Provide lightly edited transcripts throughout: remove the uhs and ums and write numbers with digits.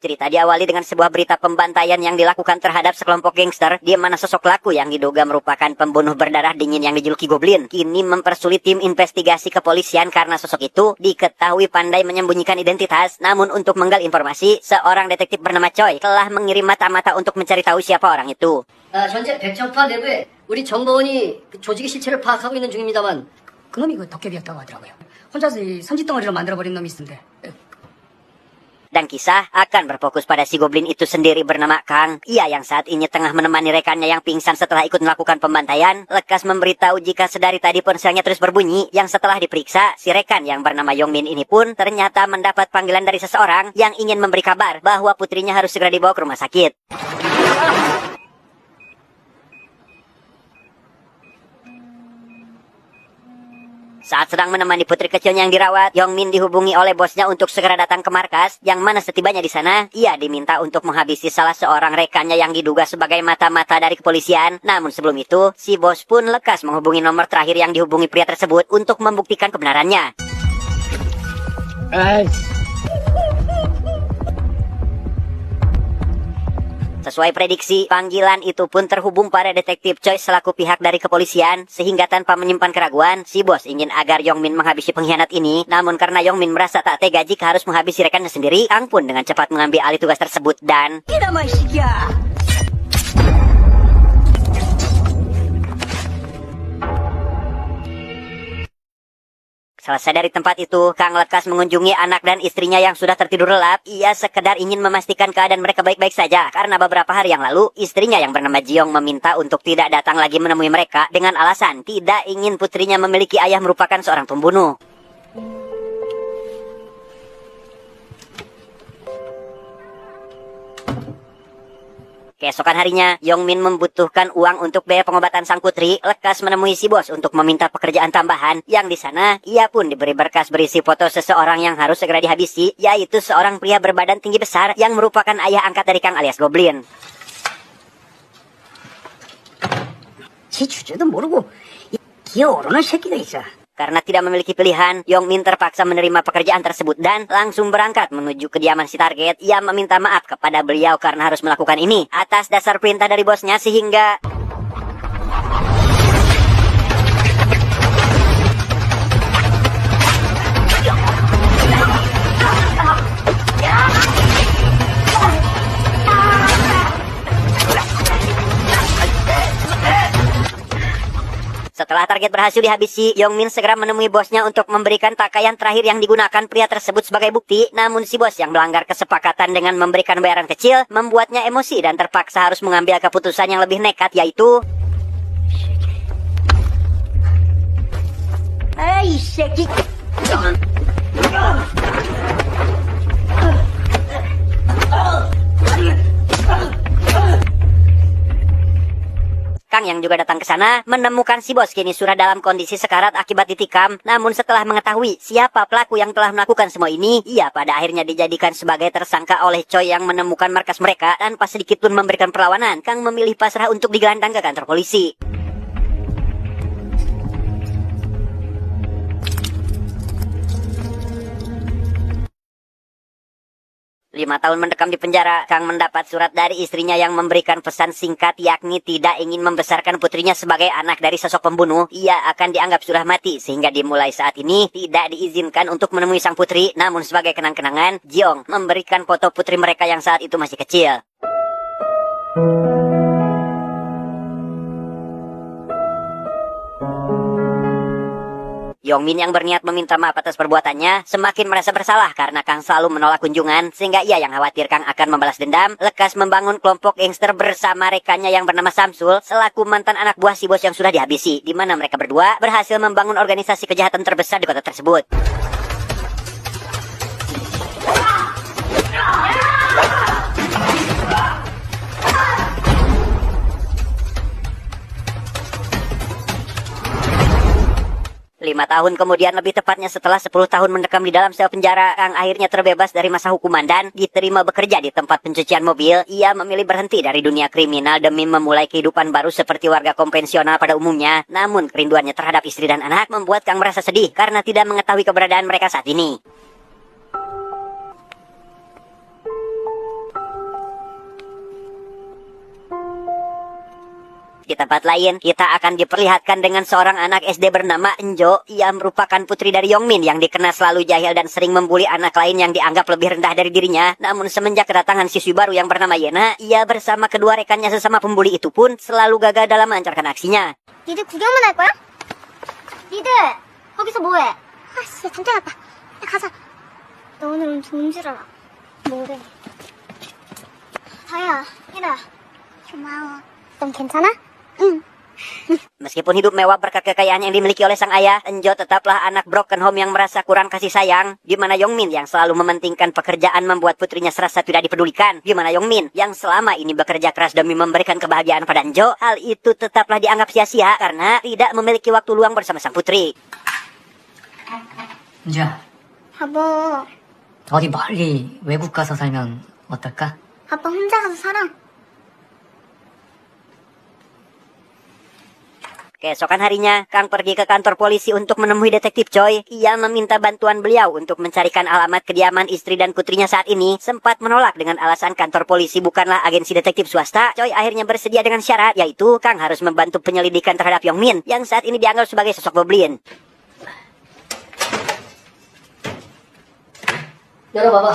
Cerita diawali dengan sebuah berita pembantaian yang dilakukan terhadap sekelompok gangster, di mana sosok pelaku yang diduga merupakan pembunuh berdarah dingin yang dijuluki Goblin kini mempersulit tim investigasi kepolisian karena sosok itu diketahui pandai menyembunyikan identitas. Namun untuk menggal informasi, seorang detektif bernama Choi telah mengirim mata-mata untuk mencari tahu siapa orang itu. 현재 백정파 내부에 우리 정보원이 조직의 실체를 파악하고 있는 중입니다만 그놈이 그 도깨비였다고 하더라고요. 혼자서 이 선짓덩어리로 만들어버린 놈이 있던데. Dan kisah akan berfokus pada si Goblin itu sendiri bernama Kang. Ia yang saat ini tengah menemani rekannya yang pingsan setelah ikut melakukan pembantaian, lekas memberitahu jika sedari tadi ponselnya terus berbunyi, yang setelah diperiksa, si rekan yang bernama Yongmin ini pun ternyata mendapat panggilan dari seseorang yang ingin memberi kabar bahwa putrinya harus segera dibawa ke rumah sakit. Saat sedang menemani putri kecilnya yang dirawat, Yongmin dihubungi oleh bosnya untuk segera datang ke markas, yang mana setibanya di sana, ia diminta untuk menghabisi salah seorang rekannya yang diduga sebagai mata-mata dari kepolisian. Namun sebelum itu, si bos pun lekas menghubungi nomor terakhir yang dihubungi pria tersebut untuk membuktikan kebenarannya. Sesuai prediksi, panggilan itu pun terhubung pada detektif Choi selaku pihak dari kepolisian, sehingga tanpa menyimpan keraguan, si bos ingin agar Yongmin menghabisi pengkhianat ini. Namun karena Yongmin merasa tak tega jika harus menghabisi rekannya sendiri, Kang pun dengan cepat mengambil alih tugas tersebut dan... Selesai dari tempat itu, Kang lekas mengunjungi anak dan istrinya yang sudah tertidur lelap. Ia sekedar ingin memastikan keadaan mereka baik-baik saja, karena beberapa hari yang lalu, istrinya yang bernama Jiong meminta untuk tidak datang lagi menemui mereka dengan alasan tidak ingin putrinya memiliki ayah merupakan seorang pembunuh. Keesokan harinya, Yongmin membutuhkan uang untuk biaya pengobatan sang putri, lekas menemui si bos untuk meminta pekerjaan tambahan, yang di sana ia pun diberi berkas berisi foto seseorang yang harus segera dihabisi, yaitu seorang pria berbadan tinggi besar yang merupakan ayah angkat dari Kang alias Goblin. 지 주제도 모르고 기어 오르는 새끼가 있어. Karena tidak memiliki pilihan, Yongmin terpaksa menerima pekerjaan tersebut dan langsung berangkat menuju kediaman si target. Ia meminta maaf kepada beliau karena harus melakukan ini atas dasar perintah dari bosnya, sehingga... Setelah target berhasil dihabisi, Yongmin segera menemui bosnya untuk memberikan pakaian terakhir yang digunakan pria tersebut sebagai bukti. Namun si bos yang melanggar kesepakatan dengan memberikan bayaran kecil membuatnya emosi dan terpaksa harus mengambil keputusan yang lebih nekat, yaitu... Kang yang juga datang ke sana menemukan si bos kini sudah dalam kondisi sekarat akibat ditikam. Namun setelah mengetahui siapa pelaku yang telah melakukan semua ini, ia pada akhirnya dijadikan sebagai tersangka oleh Choi yang menemukan markas mereka. Tanpa sedikit pun memberikan perlawanan, Kang memilih pasrah untuk digelandang ke kantor polisi. 5 tahun mendekam di penjara, Kang mendapat surat dari istrinya yang memberikan pesan singkat, yakni tidak ingin membesarkan putrinya sebagai anak dari sosok pembunuh. Ia akan dianggap sudah mati, sehingga dimulai saat ini tidak diizinkan untuk menemui sang putri. Namun sebagai kenang-kenangan, Jiong memberikan foto putri mereka yang saat itu masih kecil. Yongmin yang berniat meminta maaf atas perbuatannya semakin merasa bersalah karena Kang selalu menolak kunjungan, sehingga ia yang khawatir Kang akan membalas dendam, lekas membangun kelompok gangster bersama rekannya yang bernama Samsul selaku mantan anak buah si bos yang sudah dihabisi, di mana mereka berdua berhasil membangun organisasi kejahatan terbesar di kota tersebut. Lima tahun kemudian, lebih tepatnya setelah 10 tahun mendekam di dalam sel penjara, Kang akhirnya terbebas dari masa hukuman dan diterima bekerja di tempat pencucian mobil. Ia memilih berhenti dari dunia kriminal demi memulai kehidupan baru seperti warga konvensional pada umumnya. Namun kerinduannya terhadap istri dan anak membuat Kang merasa sedih karena tidak mengetahui keberadaan mereka saat ini. Di tempat lain, kita akan diperlihatkan dengan seorang anak SD bernama Enjo. Ia merupakan putri dari Yongmin yang dikenal selalu jahil dan sering membuli anak lain yang dianggap lebih rendah dari dirinya. Namun semenjak kedatangan siswi baru yang bernama Yena, ia bersama kedua rekannya sesama pembuli itu pun selalu gagal dalam melancarkan aksinya. 니들 구경만 할 거야? 니들 거기서 뭐해? 아씨 잠깐 왔다. 야, 가자. 너 오늘은 좋은 줄 알아. 뭐래? 다야, 얘나. 고마워. 넌 괜찮아? 응. Meskipun hidup mewah berkat kekayaan yang dimiliki oleh sang ayah, Enjo tetaplah anak broken home yang merasa kurang kasih sayang. Di mana Yongmin yang selalu mementingkan pekerjaan membuat putrinya serasa tidak dipedulikan. Di mana Yongmin yang selama ini bekerja keras demi memberikan kebahagiaan pada Enjo, hal itu tetaplah dianggap sia-sia karena tidak memiliki waktu luang bersama sang putri. 은주야, 여보, 어디 멀리 외국 가서 살면 어떨까? 아빠 혼자 가서 살아. Keesokan harinya, Kang pergi ke kantor polisi untuk menemui detektif Choi. Ia meminta bantuan beliau untuk mencarikan alamat kediaman istri dan putrinya saat ini. Sempat menolak dengan alasan kantor polisi bukanlah agensi detektif swasta. Choi akhirnya bersedia dengan syarat, yaitu Kang harus membantu penyelidikan terhadap Yongmin yang saat ini dianggap sebagai sosok goblin. 열어봐봐.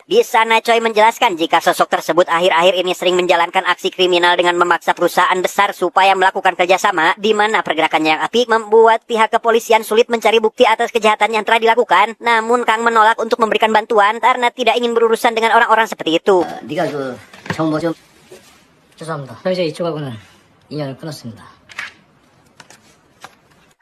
Di sana Choi menjelaskan jika sosok tersebut akhir-akhir ini sering menjalankan aksi kriminal dengan memaksa perusahaan besar supaya melakukan kerjasama, di mana pergerakannya yang apik membuat pihak kepolisian sulit mencari bukti atas kejahatan yang telah dilakukan. Namun Kang menolak untuk memberikan bantuan karena tidak ingin berurusan dengan orang-orang seperti itu. 네가 그 정보 좀... 죄송합니다. 이제 이쪽하고는 인연을 끊었습니다.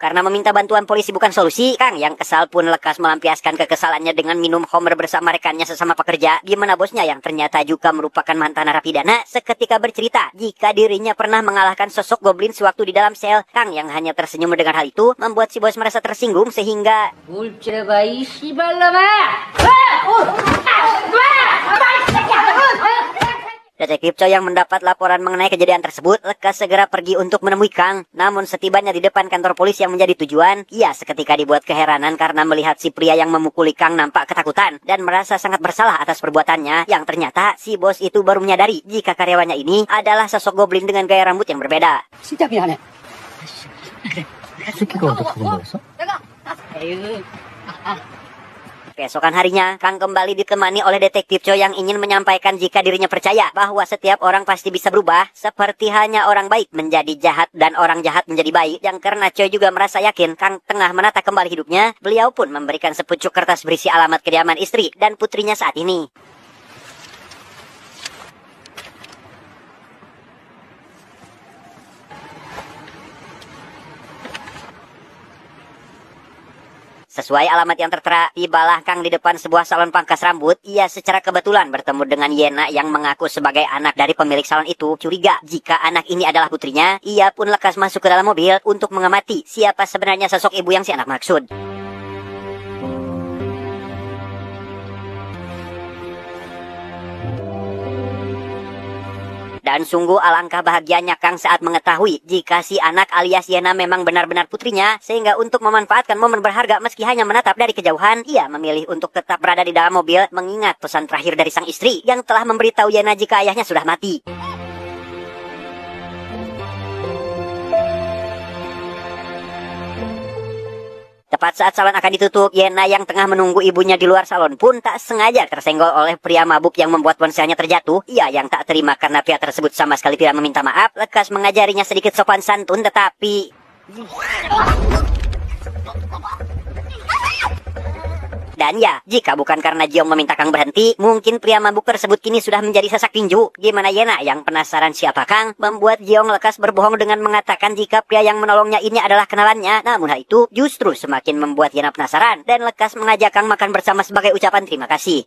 Karena meminta bantuan polisi bukan solusi, Kang yang kesal pun lekas melampiaskan kekesalannya dengan minum homer bersama rekannya sesama pekerja, di mana bosnya yang ternyata juga merupakan mantan narapidana seketika bercerita jika dirinya pernah mengalahkan sosok goblin sewaktu di dalam sel. Kang yang hanya tersenyum mendengar hal itu membuat si bos merasa tersinggung sehingga 울지레바 이 씨발놈아! Detektif Choi yang mendapat laporan mengenai kejadian tersebut lekas segera pergi untuk menemui Kang. Namun setibanya di depan kantor polisi yang menjadi tujuan, ia seketika dibuat keheranan karena melihat si pria yang memukuli Kang nampak ketakutan dan merasa sangat bersalah atas perbuatannya. Yang ternyata si bos itu baru menyadari jika karyawannya ini adalah sosok goblin dengan gaya rambut yang berbeda. 진짜 미안해. 그래. 새끼가 어떻게 그런 거였어? 에휴. Keesokan harinya, Kang kembali ditemani oleh detektif Choi yang ingin menyampaikan jika dirinya percaya bahwa setiap orang pasti bisa berubah, seperti hanya orang baik menjadi jahat dan orang jahat menjadi baik. Yang karena Choi juga merasa yakin Kang tengah menata kembali hidupnya, beliau pun memberikan sepucuk kertas berisi alamat kediaman istri dan putrinya saat ini. Sesuai alamat yang tertera, tibalah Kang di depan sebuah salon pangkas rambut. Ia secara kebetulan bertemu dengan Yena yang mengaku sebagai anak dari pemilik salon itu. Curiga jika anak ini adalah putrinya, ia pun lekas masuk ke dalam mobil untuk mengamati siapa sebenarnya sosok ibu yang si anak maksud. Dan sungguh alangkah bahagianya Kang saat mengetahui jika si anak alias Yena memang benar-benar putrinya, sehingga untuk memanfaatkan momen berharga meski hanya menatap dari kejauhan, ia memilih untuk tetap berada di dalam mobil mengingat pesan terakhir dari sang istri yang telah memberitahu Yena jika ayahnya sudah mati. Tepat saat salon akan ditutup, Yena yang tengah menunggu ibunya di luar salon pun tak sengaja tersenggol oleh pria mabuk yang membuat ponselnya terjatuh. Ia yang tak terima karena pria tersebut sama sekali tidak meminta maaf, lekas mengajarinya sedikit sopan santun tetapi... Dan ya, jika bukan karena Jiong meminta Kang berhenti, mungkin pria mabuk tersebut kini sudah menjadi sasak tinju. Gimana Yena yang penasaran siapa Kang, membuat Jiong lekas berbohong dengan mengatakan jika pria yang menolongnya ini adalah kenalannya. Namun hal itu justru semakin membuat Yena penasaran dan lekas mengajak Kang makan bersama sebagai ucapan terima kasih.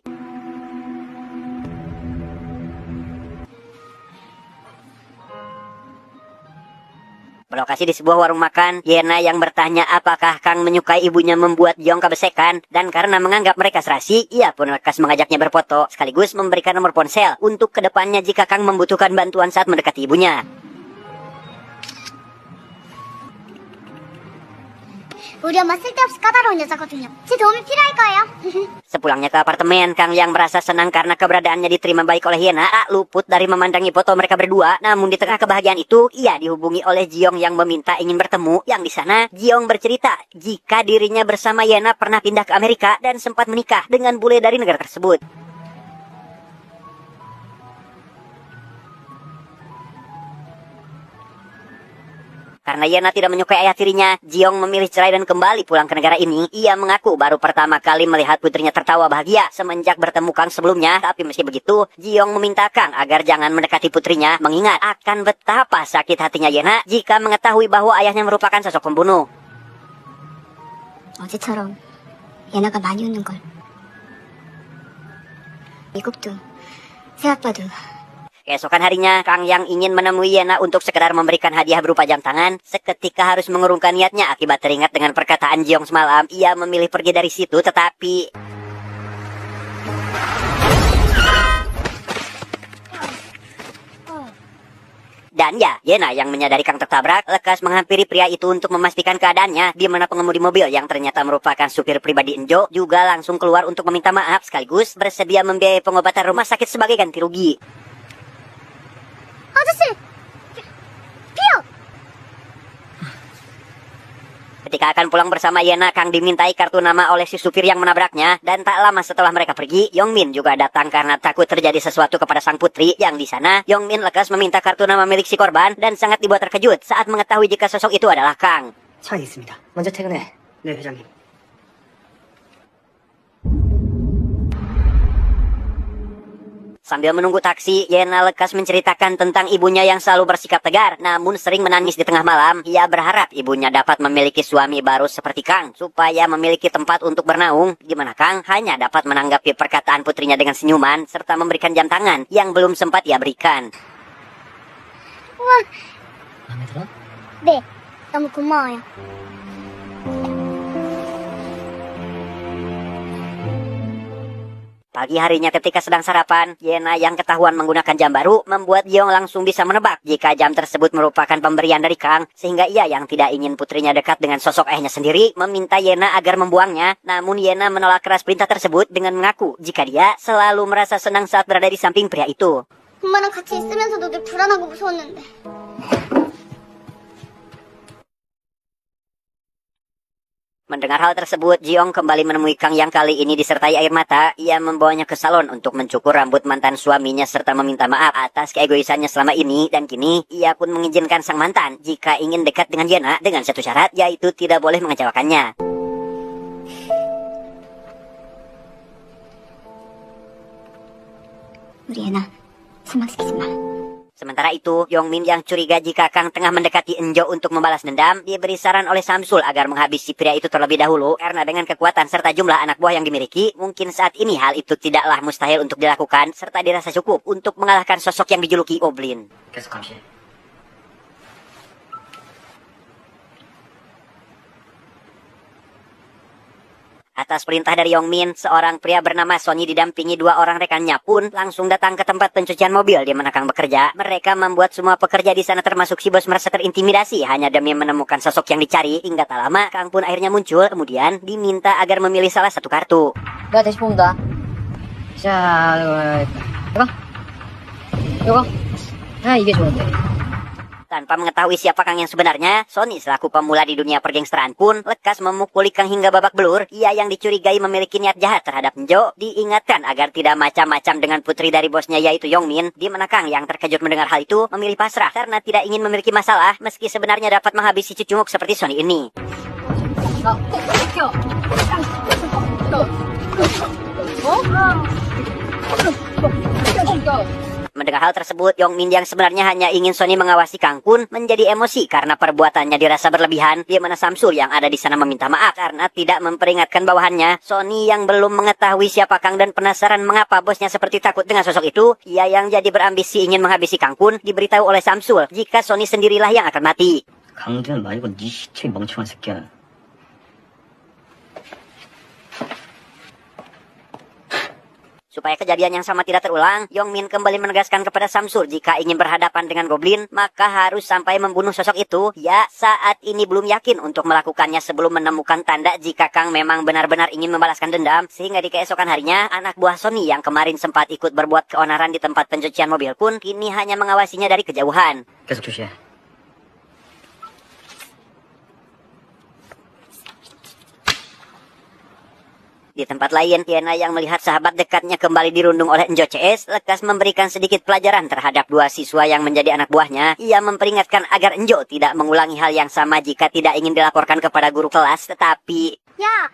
Berlokasi di sebuah warung makan, Yena yang bertanya apakah Kang menyukai ibunya membuat Jiong kebesekan, dan karena menganggap mereka serasi, ia pun lekas mengajaknya berfoto, sekaligus memberikan nomor ponsel untuk kedepannya jika Kang membutuhkan bantuan saat mendekati ibunya. 우리 엄마 쓸데없이 까다로운 여자거든요. 제 도움이 필요할 거예요. Sepulangnya ke apartemen, Kang yang merasa senang karena keberadaannya diterima baik oleh Yena, tak luput dari memandangi foto mereka berdua. Namun di tengah kebahagiaan itu, ia dihubungi oleh Jiong yang meminta ingin bertemu. Yang di sana, Jiong bercerita jika dirinya bersama Yena pernah pindah ke Amerika dan sempat menikah dengan bule dari negara tersebut. Karena Yena tidak menyukai ayah tirinya, Jiong memilih cerai dan kembali pulang ke negara ini. Ia mengaku baru pertama kali melihat putrinya tertawa bahagia semenjak bertemu Kang sebelumnya. Tapi meski begitu, Jiong meminta Kang agar jangan mendekati putrinya, mengingat akan betapa sakit hatinya Yena jika mengetahui bahwa ayahnya merupakan sosok pembunuh. 어제처럼 예나가 많이 웃는 걸. 미국도 새아빠도. Keesokan harinya, Kang yang ingin menemui Yena untuk sekedar memberikan hadiah berupa jam tangan, seketika harus mengurungkan niatnya akibat teringat dengan perkataan Jiong semalam. Ia memilih pergi dari situ, tetapi dan ya, Yena yang menyadari Kang tertabrak, lekas menghampiri pria itu untuk memastikan keadaannya, di mana pengemudi mobil yang ternyata merupakan supir pribadi Enjo juga langsung keluar untuk meminta maaf sekaligus bersedia membiayai pengobatan rumah sakit sebagai ganti rugi. 아저씨! 피어! Ketika akan pulang bersama Yena, Kang dimintai kartu nama oleh si supir yang menabraknya, dan tak lama setelah mereka pergi, Yongmin juga datang karena takut terjadi sesuatu kepada sang putri. Yang di sana, Yongmin lekas meminta kartu nama milik si korban dan sangat dibuat terkejut saat mengetahui jika sosok itu adalah Kang. 차에 있습니다. 먼저 퇴근해. 네, 회장님. Sambil menunggu taksi, Yena lekas menceritakan tentang ibunya yang selalu bersikap tegar, namun sering menangis di tengah malam. Ia berharap ibunya dapat memiliki suami baru seperti Kang, supaya memiliki tempat untuk bernaung, di mana Kang hanya dapat menanggapi perkataan putrinya dengan senyuman, serta memberikan jam tangan yang belum sempat ia berikan. 우와, 마음에 들어? 네. 너무 고마워요. Pagi harinya ketika sedang sarapan, Yena yang ketahuan menggunakan jam baru membuat Jiong langsung bisa menebak jika jam tersebut merupakan pemberian dari Kang, sehingga ia yang tidak ingin putrinya dekat dengan sosok ayahnya sendiri meminta Yena agar membuangnya. Namun Yena menolak keras perintah tersebut dengan mengaku jika dia selalu merasa senang saat berada di samping pria itu. 엄마랑 같이 있으면서도 늘 불안하고 무서웠는데. Mendengar hal tersebut, Jiong kembali menemui Kang yang kali ini disertai air mata. Ia membawanya ke salon untuk mencukur rambut mantan suaminya serta meminta maaf atas keegoisannya selama ini. Dan kini, ia pun mengizinkan sang mantan jika ingin dekat dengan Yena dengan satu syarat, yaitu tidak boleh mengecewakannya. 우리 예나 실망시키지 마. Sementara itu, Yongmin yang curiga jika Kang tengah mendekati Enjo untuk membalas dendam, diberi saran oleh Samsul agar menghabisi pria itu terlebih dahulu, karena dengan kekuatan serta jumlah anak buah yang dimiliki, mungkin saat ini hal itu tidaklah mustahil untuk dilakukan, serta dirasa cukup untuk mengalahkan sosok yang dijuluki Goblin. 계속 감시해. Atas perintah dari Yongmin, seorang pria bernama Sony didampingi dua orang rekannya pun langsung datang ke tempat pencucian mobil di mana Kang bekerja. Mereka membuat semua pekerja di sana termasuk si bos merasa terintimidasi hanya demi menemukan sosok yang dicari. Hingga tak lama, Kang pun akhirnya muncul, kemudian diminta agar memilih salah satu kartu. 내가 대신 뽑는다. 자, 이거. 이거. 아, 이게 좋은데. Tanpa mengetahui siapa Kang yang sebenarnya, Sony selaku pemula di dunia pergengsteran pun lekas memukuli Kang hingga babak belur. Ia yang dicurigai memiliki niat jahat terhadap Enjo diingatkan agar tidak macam-macam dengan putri dari bosnya yaitu Yongmin, di mana Kang yang terkejut mendengar hal itu memilih pasrah karena tidak ingin memiliki masalah meski sebenarnya dapat menghabisi cucunguk seperti Sony ini. Mendengar hal tersebut, Yongmin yang sebenarnya hanya ingin Sony mengawasi Kang pun menjadi emosi karena perbuatannya dirasa berlebihan, di mana Samsul yang ada di sana meminta maaf karena tidak memperingatkan bawahannya. Sony yang belum mengetahui siapa Kang dan penasaran mengapa bosnya seperti takut dengan sosok itu, ia yang jadi berambisi ingin menghabisi Kang pun diberitahu oleh Samsul jika Sony sendirilah yang akan mati. 강재는 말고 네 시체 멍청한 새끼야. Supaya kejadian yang sama tidak terulang, Yongmin kembali menegaskan kepada Samsul jika ingin berhadapan dengan goblin, maka harus sampai membunuh sosok itu. Ya, saat ini belum yakin untuk melakukannya sebelum menemukan tanda jika Kang memang benar-benar ingin membalaskan dendam. Sehingga di keesokan harinya, anak buah Sony yang kemarin sempat ikut berbuat keonaran di tempat pencucian mobil pun kini hanya mengawasinya dari kejauhan. 계속 조시해. Di tempat lain, Tiana yang melihat sahabat dekatnya kembali dirundung oleh Enjo CS, lekas memberikan sedikit pelajaran terhadap dua siswa yang menjadi anak buahnya. Ia memperingatkan agar Enjo tidak mengulangi hal yang sama jika tidak ingin dilaporkan kepada guru kelas, tetapi... 야!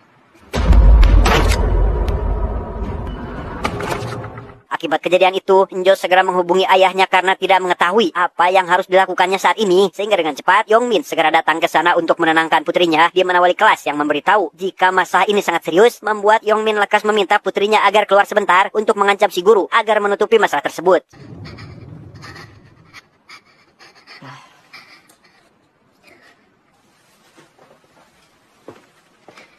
Akibat kejadian itu, Enjo segera menghubungi ayahnya karena tidak mengetahui apa yang harus dilakukannya saat ini. Sehingga dengan cepat, Yongmin segera datang ke sana untuk menenangkan putrinya. Dia menawari kelas yang memberitahu jika masalah ini sangat serius, membuat Yongmin lekas meminta putrinya agar keluar sebentar untuk mengancam si guru agar menutupi masalah tersebut.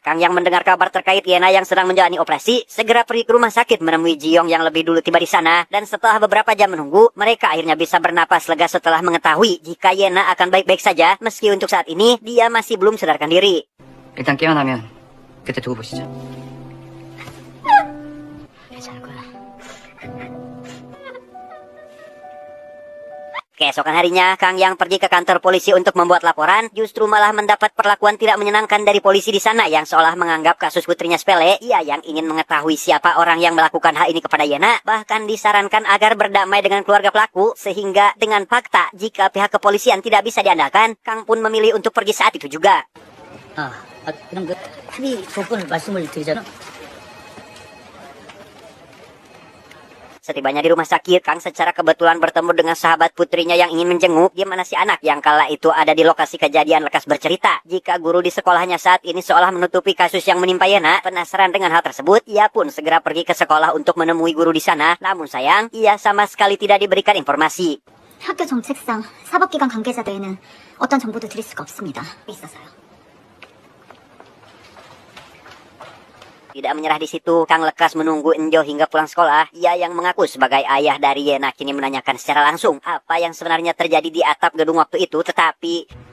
Kang yang mendengar kabar terkait Yena yang sedang menjalani operasi, segera pergi ke rumah sakit menemui Jiong yang lebih dulu tiba di sana. Dan setelah beberapa jam menunggu, mereka akhirnya bisa bernapas lega setelah mengetahui jika Yena akan baik-baik saja, meski untuk saat ini dia masih belum sadarkan diri. 일단 깨어나면 그때 두고 보시죠. 괜찮을 거야. Keesokan harinya, Kang yang pergi ke kantor polisi untuk membuat laporan, justru malah mendapat perlakuan tidak menyenangkan dari polisi di sana yang seolah menganggap kasus putrinya sepele. Ia yang ingin mengetahui siapa orang yang melakukan hal ini kepada Yena, bahkan disarankan agar berdamai dengan keluarga pelaku, sehingga dengan fakta jika pihak kepolisian tidak bisa diandalkan, Kang pun memilih untuk pergi saat itu juga. 그럼 그 합의 조건을 말씀을 드리자면 Setibanya di rumah sakit, Kang secara kebetulan bertemu dengan sahabat putrinya yang ingin menjenguk, di mana si anak yang kala itu ada di lokasi kejadian lekas bercerita. Jika guru di sekolahnya saat ini seolah menutupi kasus yang menimpa Yena, penasaran dengan hal tersebut, ia pun segera pergi ke sekolah untuk menemui guru di sana. Namun sayang, ia sama sekali tidak diberikan informasi. 학교 정책상 사법기관 관계자들에는 어떤 정보도 드릴 수가 없습니다. 있어서요. Tidak menyerah di situ, Kang lekas menunggu Enjo hingga pulang sekolah. Ia yang mengaku sebagai ayah dari Yena kini menanyakan secara langsung apa yang sebenarnya terjadi di atap gedung waktu itu, tetapi...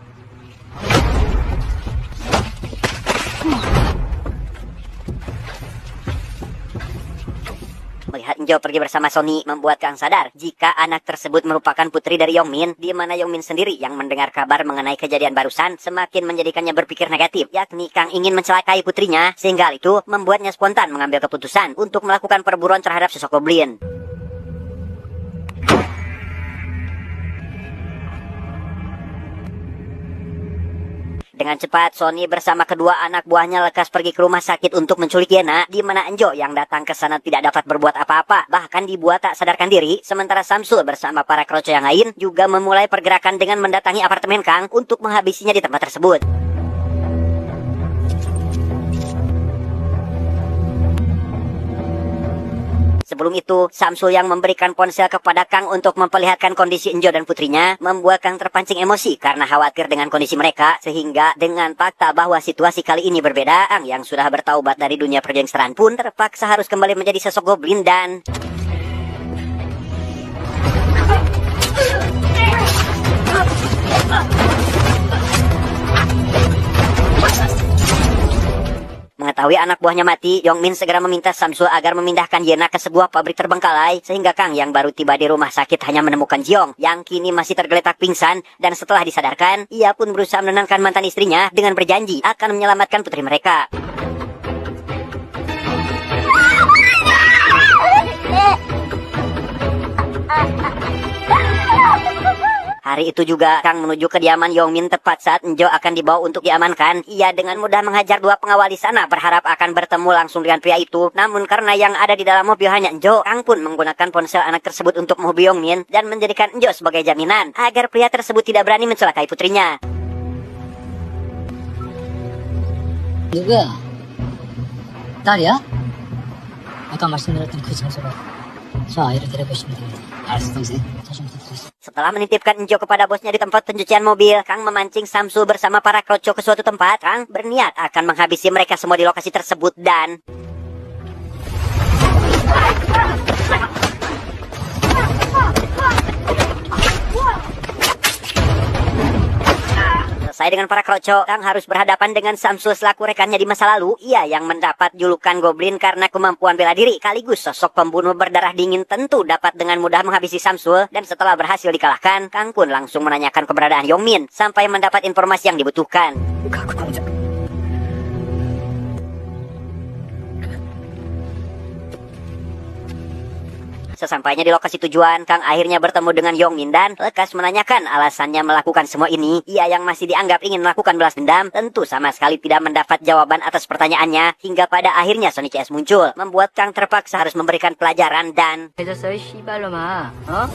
Melihat Enjo pergi bersama Sony membuat Kang sadar jika anak tersebut merupakan putri dari Yongmin, di mana Yongmin sendiri yang mendengar kabar mengenai kejadian barusan semakin menjadikannya berpikir negatif, yakni Kang ingin mencelakai putrinya, sehingga hal itu membuatnya spontan mengambil keputusan untuk melakukan perburuan terhadap sosok goblin. Dengan cepat, Sony bersama kedua anak buahnya lekas pergi ke rumah sakit untuk menculik Yena, di mana Enjo yang datang ke sana tidak dapat berbuat apa-apa, bahkan dibuat tak sadarkan diri, sementara Samsul bersama para kroco yang lain juga memulai pergerakan dengan mendatangi apartemen Kang untuk menghabisinya di tempat tersebut. Sebelum itu, Samsul yang memberikan ponsel kepada Kang untuk memperlihatkan kondisi Enjo dan putrinya, membuat Kang terpancing emosi karena khawatir dengan kondisi mereka, sehingga dengan fakta bahwa situasi kali ini berbeda, Kang yang sudah bertaubat dari dunia pergangsteran pun terpaksa harus kembali menjadi sosok goblin dan... Mengetahui anak buahnya mati, Yongmin segera meminta Samsul agar memindahkan Yena ke sebuah pabrik terbengkalai, sehingga Kang yang baru tiba di rumah sakit hanya menemukan Jiong, yang kini masih tergeletak pingsan, dan setelah disadarkan, ia pun berusaha menenangkan mantan istrinya dengan berjanji akan menyelamatkan putri mereka. Hari itu juga, Kang menuju kediaman Yongmin tepat saat Enjo akan dibawa untuk diamankan. Ia dengan mudah menghajar dua pengawal di sana berharap akan bertemu langsung dengan pria itu. Namun karena yang ada di dalam mobil hanya Enjo, Kang pun menggunakan ponsel anak tersebut untuk menghubungi Yongmin dan menjadikan Enjo sebagai jaminan agar pria tersebut tidak berani mencelakai putrinya. 누구야? 딸이야? 아까 말씀드렸던 그 장소로 저 아이를 데려가시면 됩니다. 알았어, 동생. 자신부터 드리겠습니다. Setelah menitipkan Enjo kepada bosnya di tempat pencucian mobil, Kang memancing Samsul bersama para kroco ke suatu tempat. Kang berniat akan menghabisi mereka semua di lokasi tersebut dan... Selesai dengan para kroco, Kang harus berhadapan dengan Samsul selaku rekannya di masa lalu. Ia yang mendapat julukan Goblin karena kemampuan bela diri. Sekaligus sosok pembunuh berdarah dingin tentu dapat dengan mudah menghabisi Samsul. Dan setelah berhasil dikalahkan, Kang pun langsung menanyakan keberadaan Yongmin sampai mendapat informasi yang dibutuhkan. Sesampainya di lokasi tujuan, Kang akhirnya bertemu dengan Yongmin dan lekas menanyakan alasannya melakukan semua ini. Ia yang masih dianggap ingin melakukan balas dendam, tentu sama sekali tidak mendapat jawaban atas pertanyaannya. Hingga pada akhirnya Sonic CS muncul, membuat Kang terpaksa harus memberikan pelajaran dan... 해줬어요, 씨발로마. 어?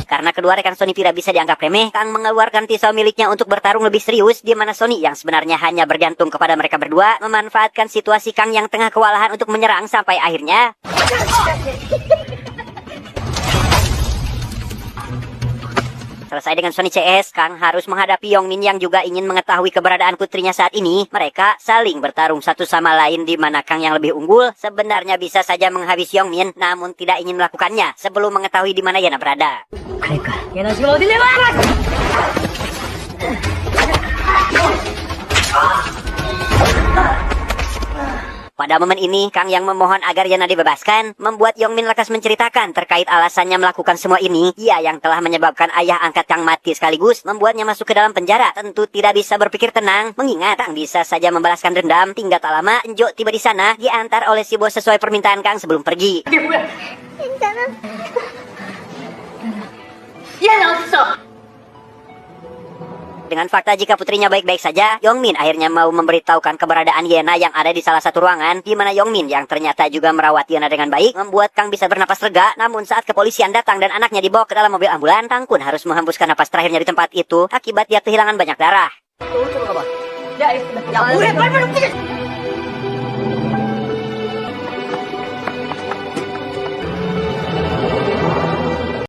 Karena kedua rekan Sony tidak bisa dianggap remeh, Kang mengeluarkan pisau miliknya untuk bertarung lebih serius, di mana Sony yang sebenarnya hanya bergantung kepada mereka berdua, memanfaatkan situasi Kang yang tengah kewalahan untuk menyerang sampai akhirnya... Selesai dengan Sony CS, Kang harus menghadapi Yongmin yang juga ingin mengetahui keberadaan putrinya saat ini. Mereka saling bertarung satu sama lain di mana Kang yang lebih unggul sebenarnya bisa saja menghabisi Yongmin, namun tidak ingin melakukannya sebelum mengetahui di mana Yana berada. 그러니까 얘는 지금 어딜 내가 알아! Pada momen ini, Kang yang memohon agar Yana dibebaskan, membuat Yongmin lekas menceritakan terkait alasannya melakukan semua ini. Ia yang telah menyebabkan ayah angkat Kang mati sekaligus, membuatnya masuk ke dalam penjara. Tentu tidak bisa berpikir tenang, mengingat Kang bisa saja membalaskan dendam. Tinggal tak lama, Enjo tiba di sana, diantar oleh si bos sesuai permintaan Kang sebelum pergi. 괜찮아. 얘는 어딨어? Dengan fakta jika putrinya baik-baik saja, Yongmin akhirnya mau memberitahukan keberadaan Yena yang ada di salah satu ruangan, di mana Yongmin yang ternyata juga merawat Yena dengan baik, membuat Kang bisa bernapas lega. Namun saat kepolisian datang dan anaknya dibawa ke dalam mobil ambulan, Kang pun harus menghembuskan napas terakhirnya di tempat itu, akibat dia kehilangan banyak darah. 오른쪽으로 가봐. 야, 야, 뭐해? 빨리빨리 움직여!